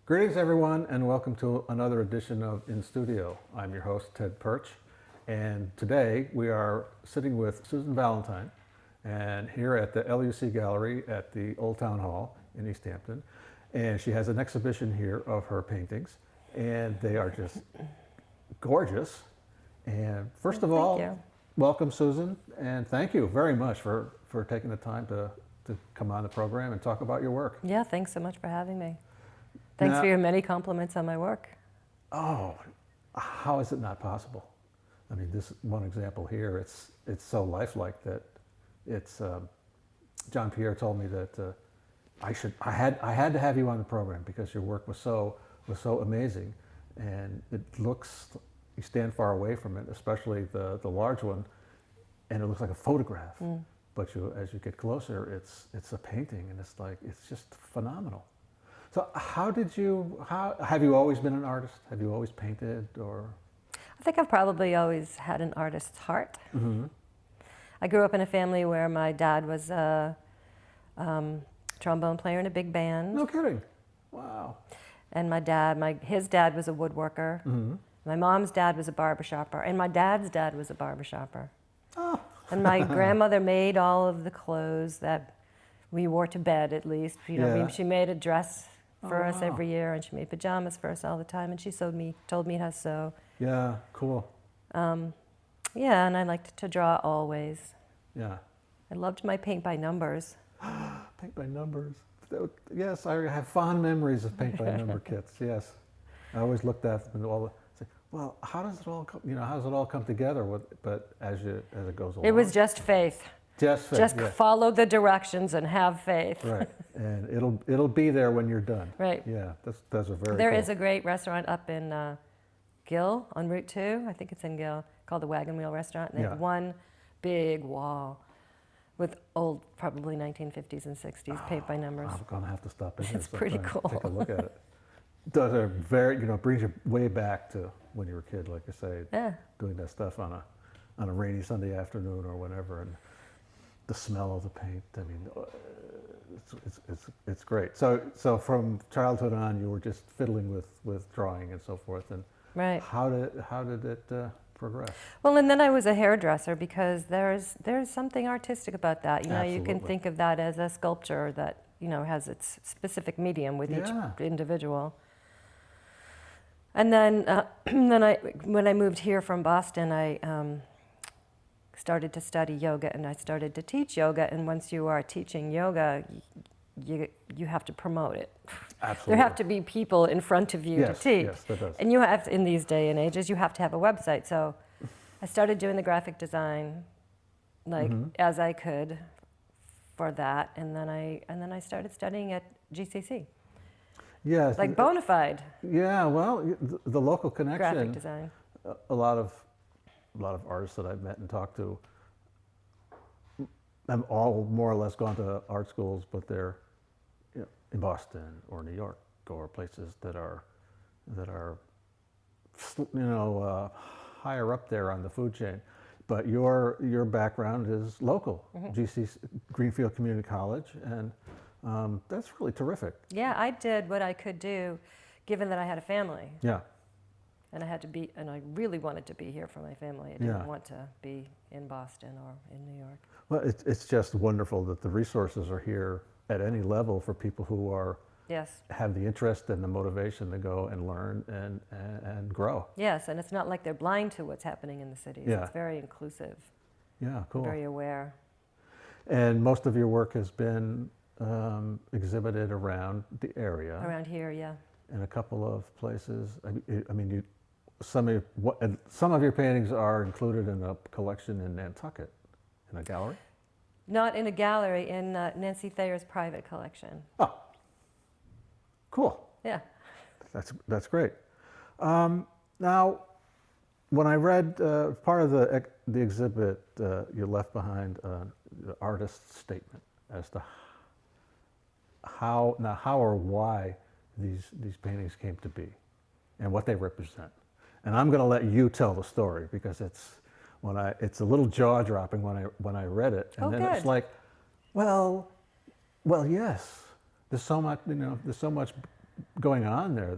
Greetings, everyone, and welcome to another edition of In Studio. I'm your host, Ted Perch, and today we are sitting with Susan Valentine, and here at the LUC Gallery at the Old Town Hall in East Hampton, and she has an exhibition here of her paintings, and they are just gorgeous. And first of all, welcome, Susan, and thank you very much for taking the time to come on the program and talk about your work. Yeah, thanks so much for having me. Thanks for your many compliments on my work. Oh, how is it not possible? I mean, this one example here, it's so lifelike that it's. John Pierre told me that I had to have you on the program because your work was so amazing, and it looks, you stand far away from it, especially the large one, and it looks like a photograph. But as you get closer, it's a painting, and it's just phenomenal. So have you always been an artist? Have you always painted, or? I think I've probably always had an artist's heart. Mm-hmm. I grew up in a family where my dad was a trombone player in a big band. No kidding. Wow. And his dad was a woodworker. Mm-hmm. My mom's dad was a barbershopper, and my dad's dad was a barbershopper. Oh. And my grandmother made all of the clothes that we wore to bed, at least. She made a dress for us every year, and she made pajamas for us all the time, and she told me how to sew. Yeah, cool. Yeah, and I liked to draw always. Yeah. I loved my paint by numbers. Paint by numbers. Yes, I have fond memories of paint by number kits. Yes, I always looked at them and well, how does it all come? How does it all come together? But as it goes along, it was just faith. Just faith. Just yeah. follow the directions and have faith. Right, and it'll be there when you're done. Right. Yeah, those are very. There cool. is a great restaurant up in Gill on Route 2. I think it's in Gill, called the Wagon Wheel Restaurant. And they have one big wall with old, probably 1950s and 60s paint by numbers. I'm gonna have to stop in. It's pretty cool. Take a look at it. Does a very brings you way back to when you were a kid, like I say. Yeah. Doing that stuff on a rainy Sunday afternoon or whatever, and the smell of the paint. I mean, it's great. So from childhood on, you were just fiddling with drawing and so forth. And right. How did it progress? Well, and then I was a hairdresser because there's something artistic about that. You can think of that as a sculpture that has its specific medium with each individual. And then when I moved here from Boston, I started to study yoga, and I started to teach yoga. And once you are teaching yoga, you have to promote it. Absolutely. There have to be people in front of you to teach. Yes, that does. And you have, in these day and ages, you have to have a website. So I started doing the graphic design as I could for that, and then I started studying at GCC. Yes. Like bona fide. Yeah, well, the local connection. Graphic design. A lot of artists that I've met and talked to have all more or less gone to art schools, but they're in Boston or New York or places that are higher up there on the food chain. But your background is local, GCC, Greenfield Community College, and that's really terrific. Yeah, I did what I could do, given that I had a family. Yeah. And I really wanted to be here for my family. I didn't want to be in Boston or in New York. Well, it's just wonderful that the resources are here at any level for people who have the interest and the motivation to go and learn and grow. Yes, and it's not like they're blind to what's happening in the cities. Yeah. It's very inclusive. Yeah, cool. Very aware. And most of your work has been exhibited around the area. Around here, yeah. In a couple of places. I mean, some of your paintings are included in a collection in Nantucket, in a gallery? Not in a gallery, in Nancy Thayer's private collection. Oh, cool. Yeah. That's great. Now, when I read part of the exhibit, you left behind the artist's statement as to how or why these paintings came to be and what they represent. And I'm going to let you tell the story because it's a little jaw-dropping when I read it, and then good. It's like, well, yes. There's so much, there's so much going on there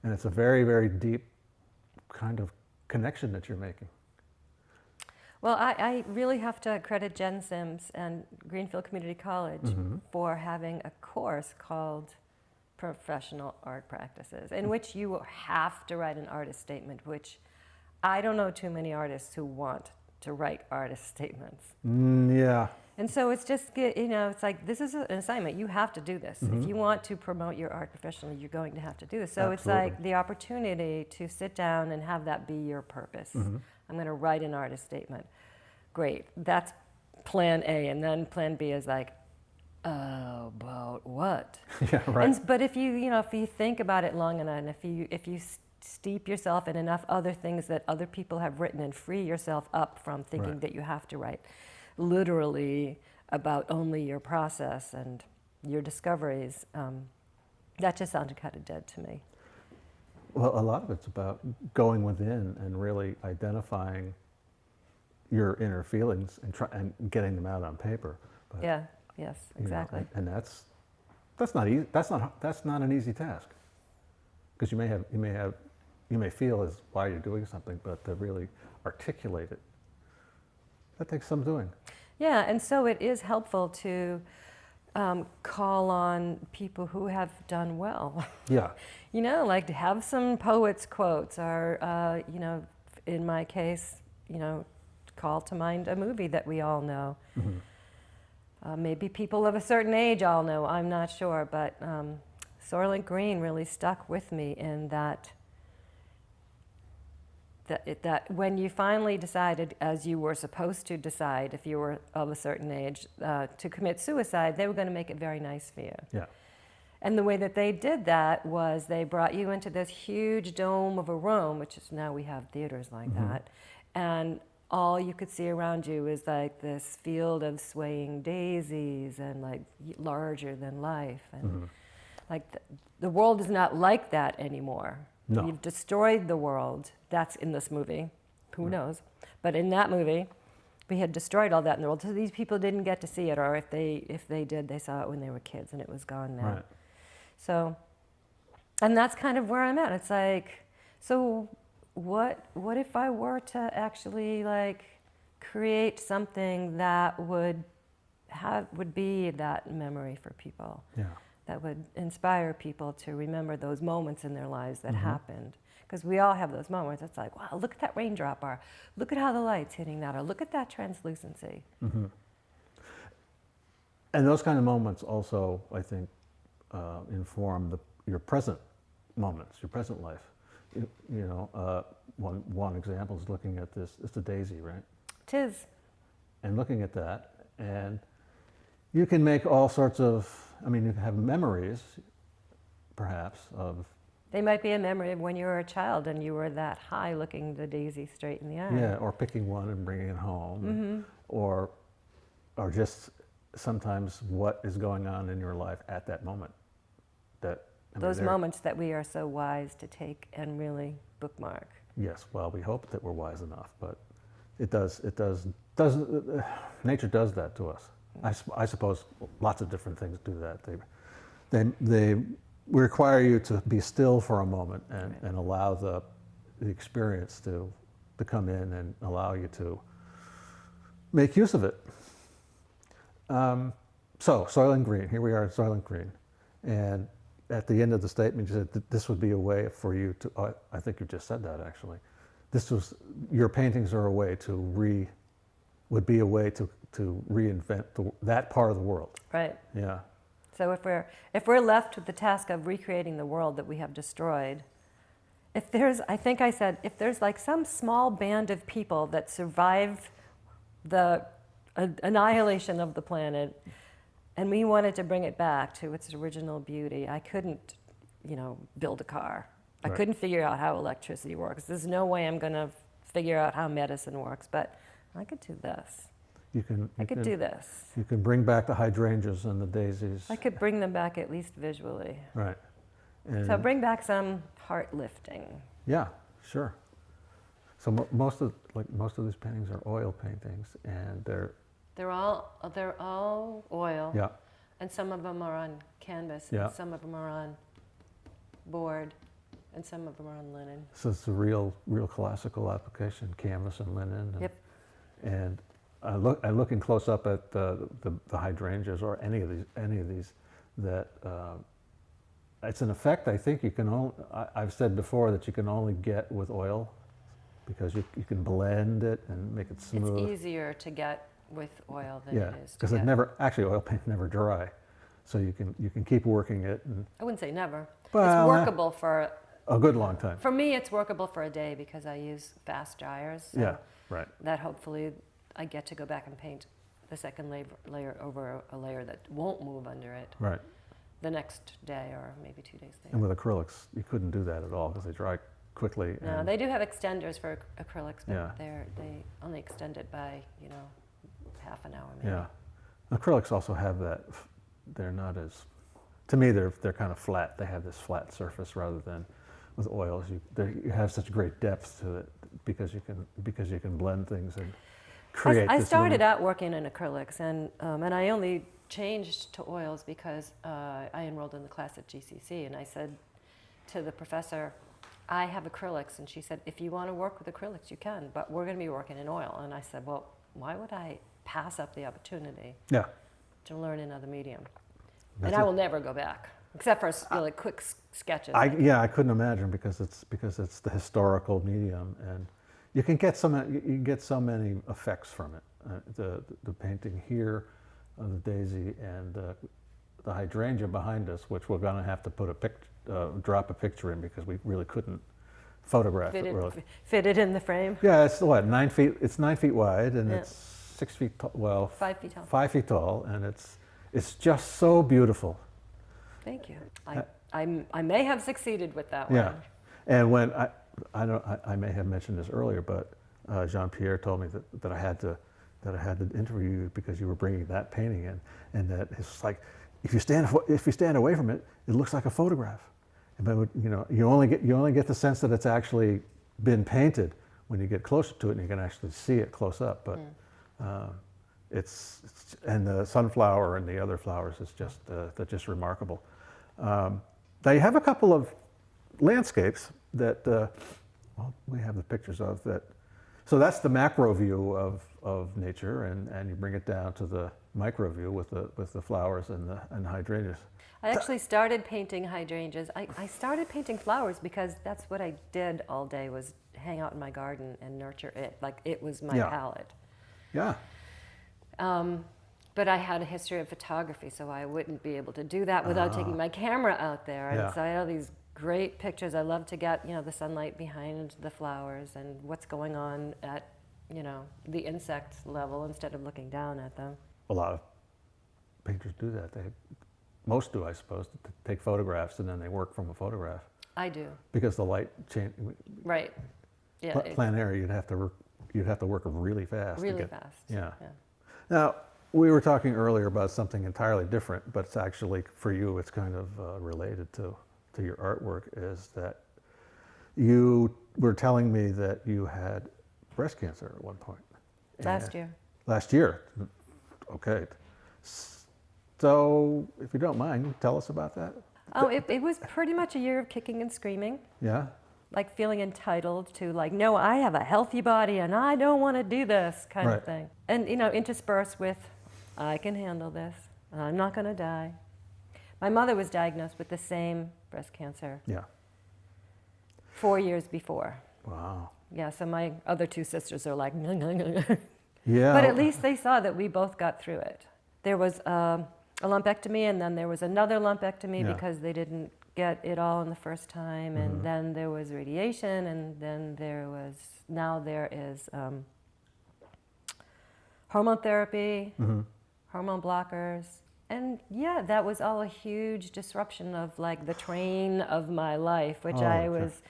and it's a very, very deep kind of connection that you're making. Well, I really have to credit Jen Sims and Greenfield Community College for having a course called Professional Art Practices, in which you have to write an artist statement, which I don't know too many artists who want to write artist statements. Yeah. And so it's just, it's like, this is an assignment. You have to do this. If you want to promote your art professionally, you're going to have to do this. So It's like the opportunity to sit down and have that be your purpose. I'm going to write an artist statement. Great. That's plan A. And then plan B is like, about what? Yeah, right. But if you think about it long enough, and if you steep yourself in enough other things that other people have written and free yourself up from thinking that you have to write literally about only your process and your discoveries, that just sounded kind of dead to me. Well, a lot of it's about going within and really identifying your inner feelings and getting them out on paper. But, yeah. Yes. Exactly. And that's not easy. That's not an easy task, because you may feel as why you're doing something, but to really articulate it, that takes some doing. Yeah, and so it is helpful to call on people who have done well. Yeah. Like to have some poets' quotes, or in my case, call to mind a movie that we all know. Maybe people of a certain age all know, I'm not sure, but Soylent Green really stuck with me in that when you finally decided, as you were supposed to decide if you were of a certain age, to commit suicide, they were going to make it very nice for you. Yeah. And the way that they did that was they brought you into this huge dome of a room, which is now we have theaters like that, and all you could see around you is like this field of swaying daisies and like larger than life. And like the world is not like that anymore. No. You've destroyed the world. That's in this movie. Who knows? But in that movie, we had destroyed all that in the world. So these people didn't get to see it, or if they did, they saw it when they were kids and it was gone now. Right. So, and that's kind of where I'm at. It's like, so what if I were to actually like create something that would be that memory for people, that would inspire people to remember those moments in their lives that happened, because we all have those moments. It's like, wow, look at that raindrop, or look at how the light's hitting that, or look at that translucency. And those kind of moments also, I think, inform your present moments, your present life. One example is looking at this. It's a daisy, right? 'Tis. And looking at that, and you can make all sorts of. I mean, you can have memories, perhaps, of. They might be a memory of when you were a child and you were that high, looking the daisy straight in the eye. Yeah, or picking one and bringing it home, or just sometimes what is going on in your life at that moment. Those moments that we are so wise to take and really bookmark. Yes, well, we hope that we're wise enough, but nature does that to us. I suppose lots of different things do that. They require you to be still for a moment and allow the experience to come in and allow you to make use of it. So, Soylent Green, here we are at Soylent Green, and at the end of the statement, you said that this would be a way for you to, I think you just said that actually. Your paintings are a way would be a way to reinvent that part of the world. Right. Yeah. So if we're left with the task of recreating the world that we have destroyed, if there's like some small band of people that survived the annihilation of the planet, and we wanted to bring it back to its original beauty, I couldn't, build a car. I couldn't figure out how electricity works. There's no way I'm going to figure out how medicine works, but I could do this. I could do this. You can bring back the hydrangeas and the daisies. I could bring them back at least visually. Right. So bring back some heart lifting. Yeah, sure. So most of these paintings are oil paintings, and they're all oil. Yeah. And some of them are on canvas. Yeah. And some of them are on board, and some of them are on linen. So it's a real classical application, canvas and linen. And, Yep. And looking close up at the hydrangeas or any of these that it's an effect I think you can only, I've said before that you can only get with oil because you can blend it and make it smooth. It's easier to get with oil than it is to because oil paint never dry, so you can keep working it. And, I wouldn't say never. Well, it's workable for a good long time. For me, it's workable for a day because I use fast dryers. So yeah, right. That hopefully I get to go back and paint the second layer over a layer that won't move under it. Right. The next day or maybe 2 days later. And with acrylics, you couldn't do that at all because they dry quickly. No, they do have extenders for acrylics, but Yeah. they only extend it by, half an hour maybe. Yeah. Acrylics also have that, they're not as, to me they're kind of flat. They have this flat surface rather than with oils. You have such great depth to it because you can blend things and create. I started out working in acrylics and I only changed to oils because I enrolled in the class at GCC, and I said to the professor, I have acrylics, and she said, if you want to work with acrylics, you can, but we're going to be working in oil. And I said, well, why would I pass up the opportunity to learn another medium? And I will never go back, except for really quick sketches. I couldn't imagine because it's the historical medium, and you can get so many effects from it. The painting here of the daisy and the hydrangea behind us, which we're going to have to put drop a picture in because we really couldn't photograph it. Really. Fit it in the frame. Yeah, it's what, 9 feet. It's 9 feet wide and it's 6 feet tall. Well, 5 feet tall. 5 feet tall, and it's just so beautiful. Thank you. I may have succeeded with that one. Yeah, and when I may have mentioned this earlier, but Jean-Pierre told me that I had to interview you because you were bringing that painting in, and that it's like if you stand away from it, it looks like a photograph. But you only get the sense that it's actually been painted when you get closer to it and you can actually see it close up. But it's and the sunflower and the other flowers is just they're just remarkable. Now you have a couple of landscapes that we have the pictures of that. So that's the macro view of nature, and you bring it down to the micro view with the flowers and the hydrangeas. I actually started painting hydrangeas. I started painting flowers because that's what I did all day, was hang out in my garden and nurture it. Like it was my palette. Yeah. But I had a history of photography, so I wouldn't be able to do that without taking my camera out there. And so I had all these great pictures. I love to get, the sunlight behind the flowers and what's going on at, the insect level instead of looking down at them. A lot of painters do that. Most do, I suppose, to take photographs and then they work from a photograph. I do. Because the light change. Right. Yeah. Plein air, you'd have to work really fast. Really fast. Yeah. Now, we were talking earlier about something entirely different, but it's actually, for you, it's kind of related to your artwork, is that you were telling me that you had breast cancer at one point. Last year. Last year. Okay. So, if you don't mind, tell us about that. Oh, it was pretty much a year of kicking and screaming. Yeah. Like feeling entitled to, like, no, I have a healthy body and I don't want to do this kind of thing. And, interspersed with, I can handle this, I'm not going to die. My mother was diagnosed with the same breast cancer 4 years before. Wow. Yeah, so my other two sisters are like, yeah. But at least they saw that we both got through it. There was a lumpectomy, and then there was another lumpectomy because they didn't get it all in the first time, and then there was radiation, and then now there is hormone therapy, hormone blockers, and that was all a huge disruption of like the train of my life, which I was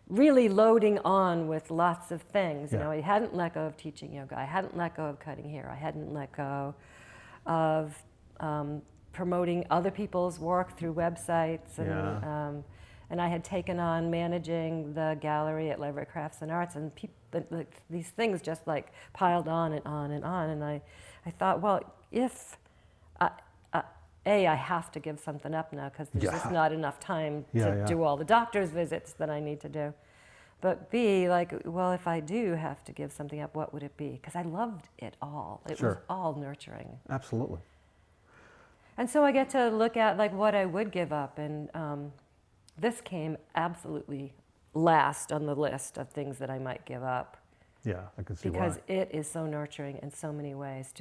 really loading on with lots of things. I hadn't let go of teaching yoga, I hadn't let go of cutting hair, I hadn't let go of promoting other people's work through websites, and I had taken on managing the gallery at Library Crafts and Arts, and these things just like piled on and on and on. And I thought, well, if I have to give something up now because there's just not enough time to do all the doctor's visits that I need to do. But B, like, well, if I do have to give something up, what would it be? Because I loved it all. It was all nurturing. Absolutely. And so I get to look at like what I would give up, and this came absolutely last on the list of things that I might give up. Yeah, I can see why. Because it is so nurturing in so many ways.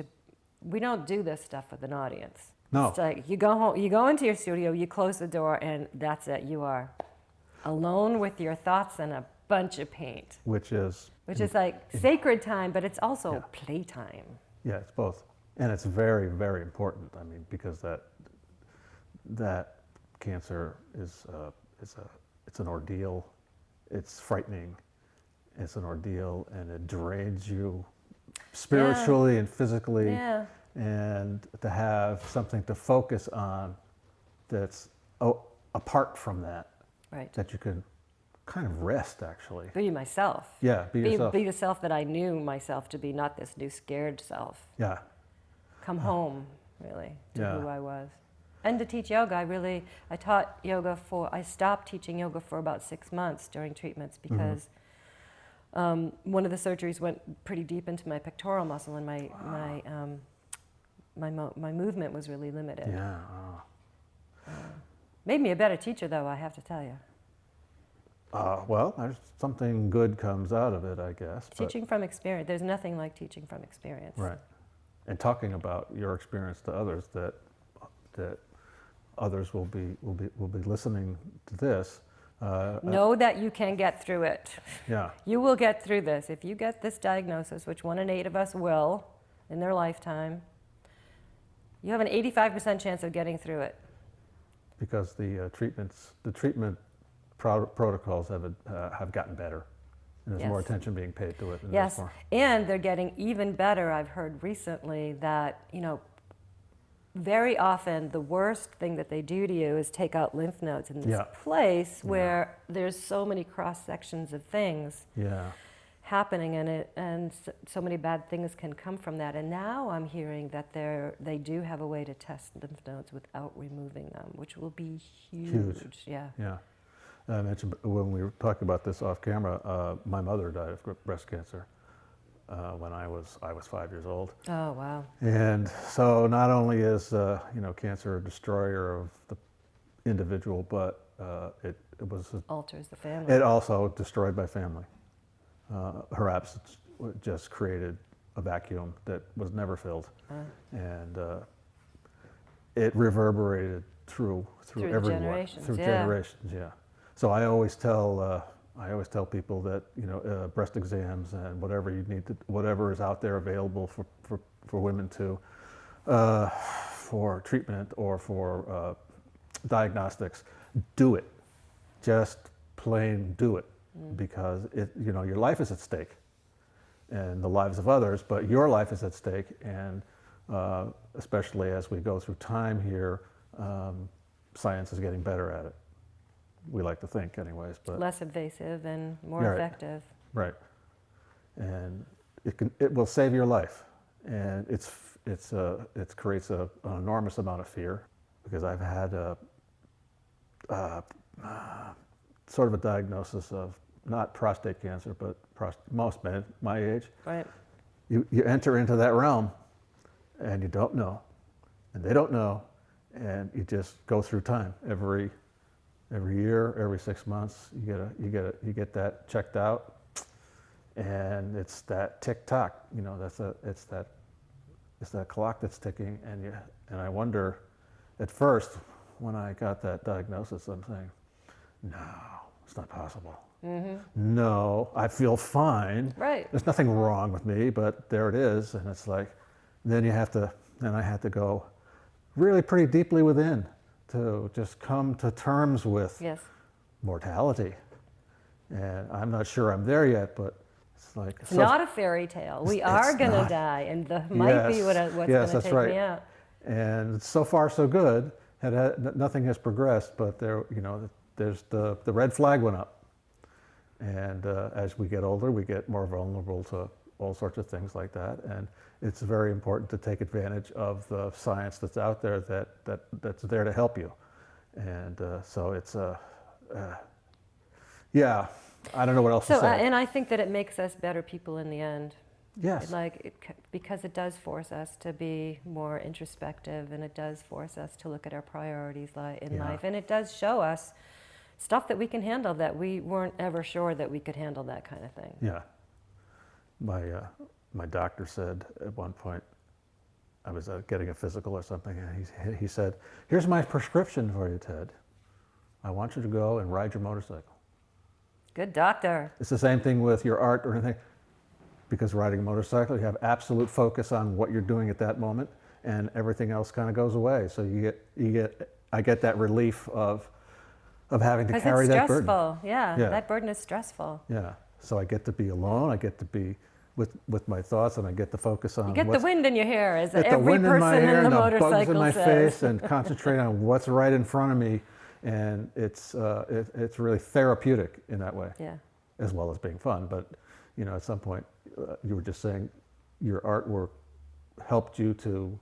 We don't do this stuff with an audience. No. It's like you go home, you go into your studio, you close the door, and that's it. You are alone with your thoughts and a bunch of paint. Which is like sacred time, but it's also playtime. Yeah, it's both. And it's very, very important. I mean, because that cancer is it's an ordeal. It's frightening. It's an ordeal, and it drains you spiritually and physically. Yeah. And to have something to focus on that's apart from that, right, that you can kind of rest, actually. Be myself. Yeah, be yourself. Be the self that I knew myself to be, not this new scared self. Yeah. Come home, really, to who I was. And to teach yoga, I stopped teaching yoga for about 6 months during treatments because one of the surgeries went pretty deep into my pectoral muscle, and my movement was really limited. Yeah. Made me a better teacher, though, I have to tell you. Well, there's something good comes out of it, I guess. Teaching from experience. There's nothing like teaching from experience. Right. And talking about your experience to others, that others will be listening to this. Know that you can get through it. Yeah. You will get through this. If you get this diagnosis, which 1 in 8 of us will in their lifetime, you have an 85% chance of getting through it. Because the treatment protocols have gotten better, and there's more attention being paid to it. Yes, and they're getting even better. I've heard recently that, very often the worst thing that they do to you is take out lymph nodes in this place where there's so many cross sections of things happening in it, and so many bad things can come from that. And now I'm hearing that they do have a way to test lymph nodes without removing them, which will be huge. Yeah. I mentioned when we were talking about this off camera, my mother died of breast cancer when I was 5 years old. Oh, wow. And so not only is cancer a destroyer of the individual, but it alters the family. It also destroyed my family. Her absence just created a vacuum that was never filled, and it reverberated through everyone, generations. through generations. Yeah. So I always tell people that breast exams and whatever you need to, whatever is out there available for women to for treatment or for diagnostics, do it. Just plain do it, because your life is at stake, and the lives of others, but your life is at stake, and especially as we go through time here, science is getting better at it. We like to think, anyways, but less invasive and more effective. Right, and it will save your life, and it creates an enormous amount of fear, because I've had sort of a diagnosis of not prostate cancer, but most men my age. Right. You enter into that realm, and you don't know, and they don't know, and you just go through time every year, every 6 months, you get that checked out, and it's that tick tock, it's that clock that's ticking, and I wonder, at first, when I got that diagnosis, I'm saying, no, it's not possible. Mm-hmm. No, I feel fine. Right. There's nothing wrong with me, but there it is, and it's like, then I had to go really pretty deeply within to just come to terms with mortality. And I'm not sure I'm there yet, but it's like... It's not a fairy tale. We are going to die, and might be what's going to take me out. And so far so good. Nothing has progressed, but there's the red flag went up. And as we get older, we get more vulnerable to all sorts of things like that. And it's very important to take advantage of the science that's out there that's there to help you. And so it's yeah, I don't know what else to say. And I think that it makes us better people in the end. Yes. Because it does force us to be more introspective, and it does force us to look at our priorities in life, and it does show us stuff that we can handle that we weren't ever sure that we could handle, that kind of thing. Yeah. My doctor said at one point, I was getting a physical or something, and he said, "Here's my prescription for you, Ted. I want you to go and ride your motorcycle." Good doctor. It's the same thing with your art or anything. Because riding a motorcycle, you have absolute focus on what you're doing at that moment, and everything else kind of goes away. So I get that relief of having to carry that burden. Because it's stressful. Yeah, that burden is stressful. Yeah. So I get to be alone. I get to be with my thoughts, and I get to focus on. You get the wind in your hair, as every every person in, my hair, in the and motorcycle the bugs in my says. face, and concentrate on what's right in front of me, and it's really therapeutic in that way. Yeah. As well as being fun, but at some point you were just saying your artwork helped you to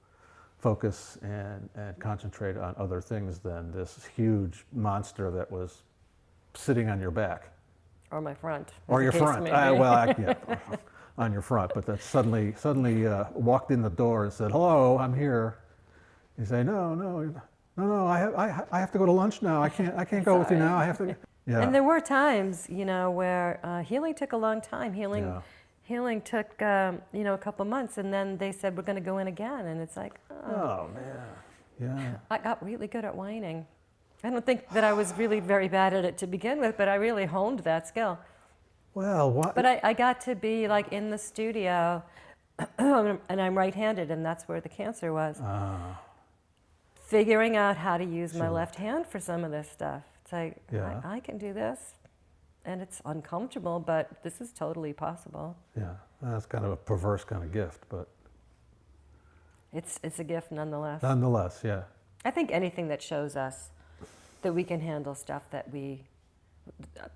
focus and concentrate on other things than this huge monster that was sitting on your back. Or my front. Or your front. On your front, but that suddenly walked in the door and said, "Hello, I'm here." You say, No, I have to go to lunch now. I can't go with you now. I have to. Yeah. And there were times, where healing took a long time. Healing took, a couple months, and then they said, we're going to go in again. And it's like, oh, man. Yeah. I got really good at whining. I don't think that I was really very bad at it to begin with, but I really honed that skill. Well, what? But I got to be in the studio, and I'm right-handed, and that's where the cancer was. Figuring out how to use my left hand for some of this stuff. It's like, I can do this, and it's uncomfortable, but this is totally possible. Yeah, that's kind of a perverse kind of gift, but... It's a gift nonetheless. Nonetheless, yeah. I think anything that shows us that we can handle stuff that we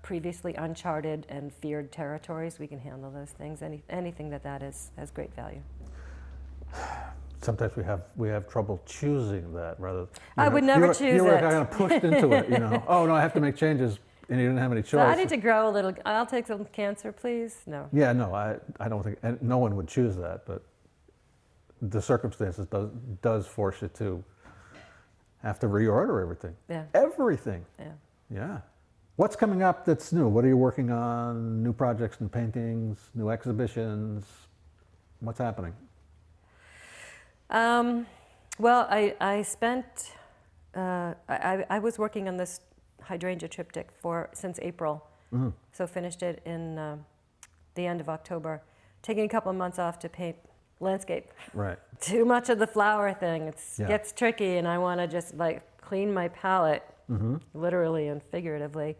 previously uncharted and feared territories, we can handle those things. Anything that is has great value. Sometimes we have trouble choosing that rather. I would never choose it. You were kind of pushed into it, Oh no, I have to make changes, and you didn't have any choice. So I need to grow a little. I'll take some cancer, please. No. Yeah, no, I don't think, and no one would choose that, but the circumstances does force you to have to reorder everything. Yeah. Everything. Yeah. Yeah. What's coming up that's new? What are you working on? New projects and paintings, new exhibitions? What's happening? Well, I spent, I was working on this hydrangea triptych since April. Mm-hmm. So finished it in the end of October, taking a couple of months off to paint landscape. Right. Too much of the flower thing. It gets tricky, and I want to just clean my palette, mm-hmm. literally and figuratively.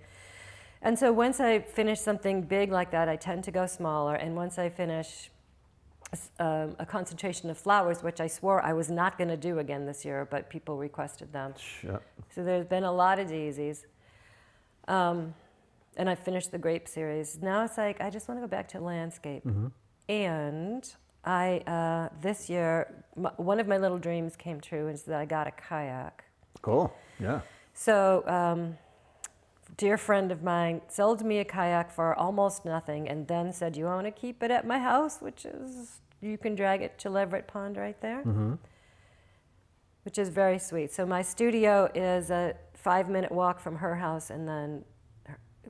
And so once I finish something big like that, I tend to go smaller. And once I finish a concentration of flowers, which I swore I was not going to do again this year, but people requested them. Sure. So there's been a lot of daisies. And I finished the grape series. Now it's I just want to go back to landscape. Mm-hmm. And I, this year, one of my little dreams came true, is that I got a kayak. Cool, yeah. So, dear friend of mine sold me a kayak for almost nothing, and then said, you want to keep it at my house, which is, you can drag it to Leverett Pond right there, mm-hmm. which is very sweet. So my studio is a 5-minute walk from her house, and then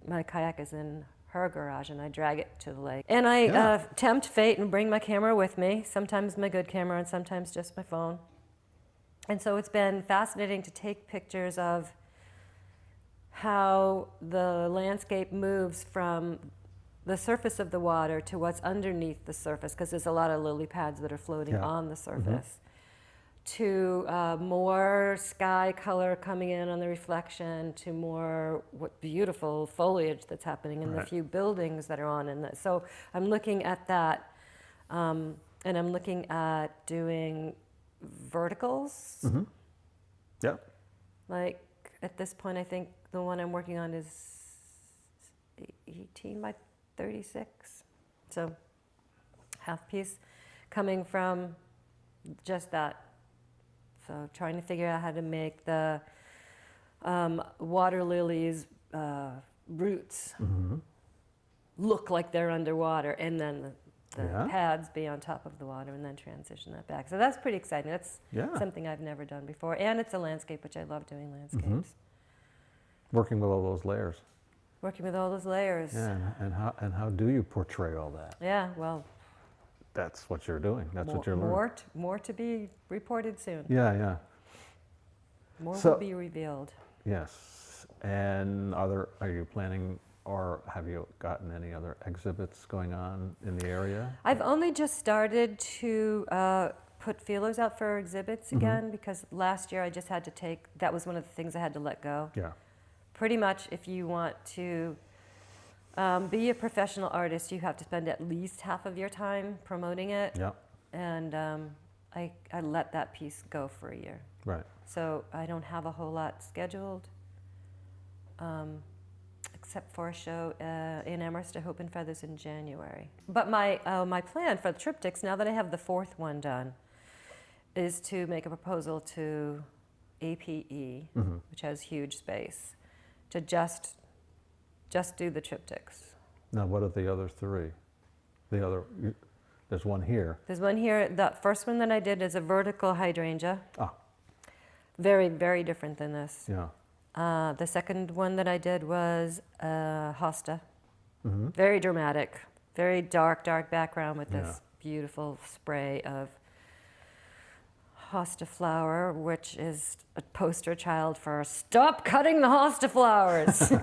my kayak is in her garage, and I drag it to the lake. And I tempt fate and bring my camera with me, sometimes my good camera and sometimes just my phone. And so it's been fascinating to take pictures of how the landscape moves from the surface of the water to what's underneath the surface, because there's a lot of lily pads that are floating on the surface, to more sky color coming in on the reflection, to more beautiful foliage that's happening in the few buildings that are on. So I'm looking at that, and I'm looking at doing verticals. Mm-hmm. Yeah. At this point, I think the one I'm working on is 18 by 36. So half piece, coming from just that. So trying to figure out how to make the water lilies' roots look like they're underwater, and then the pads be on top of the water, and then transition that back. So that's pretty exciting. That's something I've never done before, and it's a landscape, which I love doing landscapes. Working with all those layers. Working with all those layers. Yeah, and how do you portray all that? Yeah, well, that's what you're doing. That's what you're learning. More to be reported soon. Yeah. More will be revealed. Yes. And are you planning, or have you gotten any other exhibits going on in the area? I've only just started to put feelers out for exhibits again, because last year I just had to that was one of the things I had to let go. Yeah. Pretty much, if you want to be a professional artist, you have to spend at least half of your time promoting it. Yeah. And I let that piece go for a year. Right. So I don't have a whole lot scheduled, except for a show in Amherst, Hope and Feathers in January. But my plan for the triptychs, now that I have the fourth one done, is to make a proposal to APE, which has huge space, to just do the triptychs. Now, what are the other three? There's one here. There's one here. The first one that I did is a vertical hydrangea. Ah. Very, very different than this. Yeah. The second one that I did was hosta. Very dramatic, very dark background with this beautiful spray of hosta flower, which is a poster child for stop cutting the hosta flowers.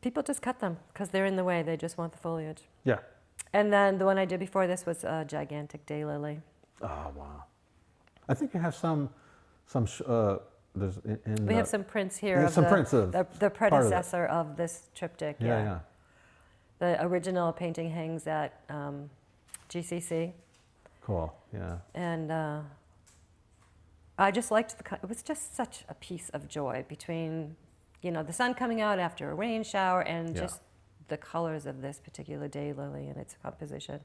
People just cut them because they're in the way. They just want the foliage. Yeah. And then the one I did before this was a gigantic daylily. Oh, wow. I think you have there's we have some prints here of the predecessor of this triptych. Yeah. The original painting hangs at GCC. Cool, yeah. And I just liked it was just such a piece of joy between, the sun coming out after a rain shower and just the colors of this particular daylily and its composition.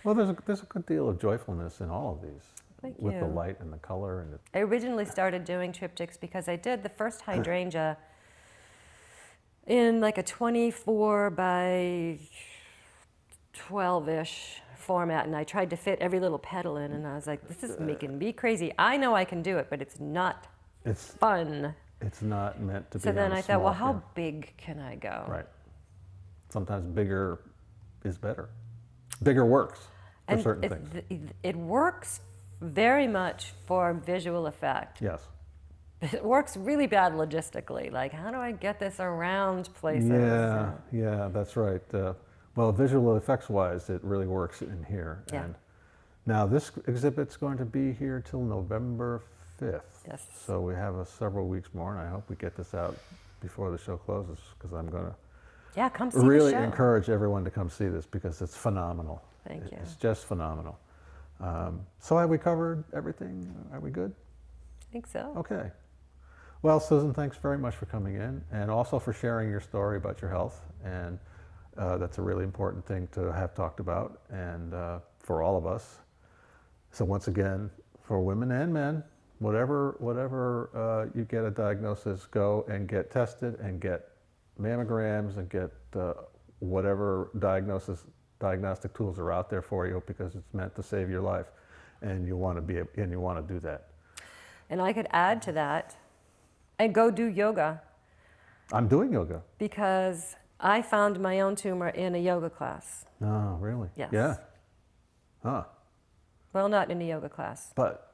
Well, there's a good deal of joyfulness in all of these. Thank with you. The light and the color. And I originally started doing triptychs because I did the first hydrangea in like a 24 by 12-ish format, and I tried to fit every little petal in, and I was like, this is making me crazy. I know I can do it, but it's not fun. It's not meant to be. So then I thought, well, how big can I go? Right. Sometimes bigger is better. Bigger works for certain things. It works very much for visual effect. Yes. It works really bad logistically. Like, how do I get this around places? Yeah, that's right. Well, visual effects-wise, it really works in here. Yeah. And now this exhibit's going to be here till November 5th. Yes. So we have several weeks more, and I hope we get this out before the show closes, because I'm going to come see really the show. encourage everyone to come see this, because it's phenomenal. Thank you. It's just phenomenal. So have we covered everything? Are we good? I think so. Okay. Well, Susan, thanks very much for coming in, and also for sharing your story about your health. And that's a really important thing to have talked about, and for all of us. So once again, for women and men, whatever you get a diagnosis, go and get tested and get mammograms and get whatever diagnostic tools are out there for you, because it's meant to save your life, and you want to do that. And I could add to that, and go do yoga. I'm doing yoga. Because I found my own tumor in a yoga class. Oh, really? Yes. Yeah. Huh. Well, not in a yoga class. But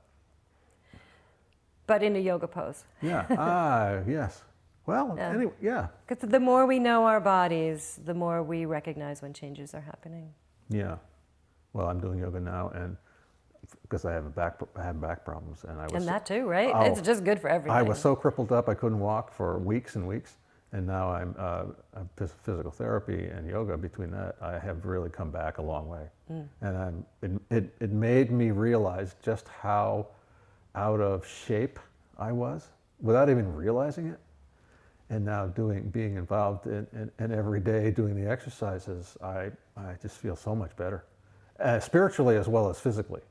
in a yoga pose. Yeah. Yes. Well, anyway, yeah. Because the more we know our bodies, the more we recognize when changes are happening. Yeah. Well, I'm doing yoga now, and because I have back problems, and that too, right? It's just good for everything. I was so crippled up I couldn't walk for weeks and weeks, and now I'm physical therapy and yoga. Between that, I have really come back a long way, and it made me realize just how out of shape I was without even realizing it. And now being involved in every day doing the exercises, I just feel so much better, spiritually as well as physically,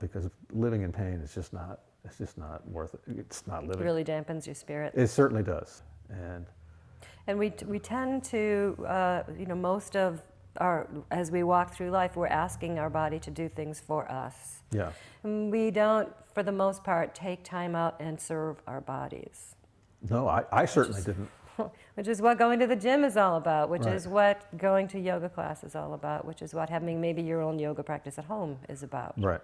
because living in pain is just not, it's just not worth it. It's not living. It really dampens your spirit. It certainly does. And we tend to, most of as we walk through life, we're asking our body to do things for us. Yeah. And we don't, for the most part, take time out and serve our bodies. No, I certainly didn't. Which is what going to the gym is all about, which Right. is what going to yoga class is all about, which is what having maybe your own yoga practice at home is about. Right.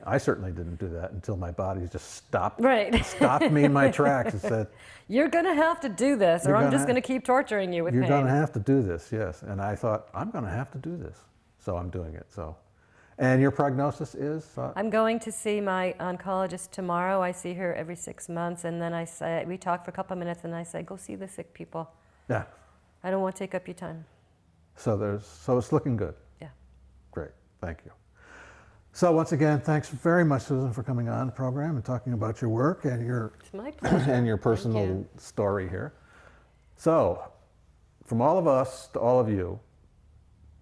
I certainly didn't do that until my body just stopped me in my tracks and said, "You're going to have to do this, or I'm just going to keep torturing you with pain." You're going to have to do this, yes. And I thought, I'm going to have to do this. So I'm doing it. And your prognosis is? I'm going to see my oncologist tomorrow. I see her every 6 months, and then we talk for a couple of minutes, and I say, go see the sick people. Yeah. I don't want to take up your time. So it's looking good. Yeah. Great. Thank you. So once again, thanks very much, Susan, for coming on the program and talking about your work and It's my pleasure. and your personal story here. So, from all of us to all of you,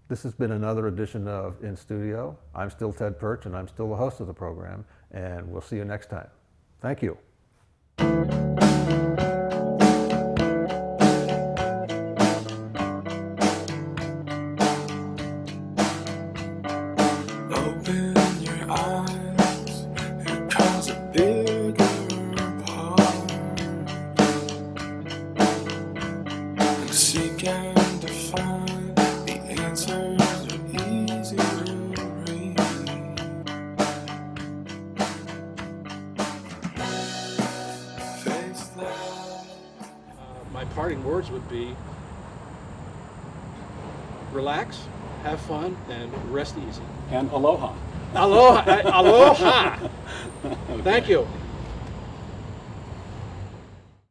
this has been another edition of In Studio. I'm still Ted Perch, and I'm still the host of the program, and we'll see you next time. Thank you. Open your eyes, here comes a bigger part. And seek and define, the answers are easy to read. Face that. My parting words would be relax, have fun, and rest easy. And aloha. Aloha! Aloha! Thank you.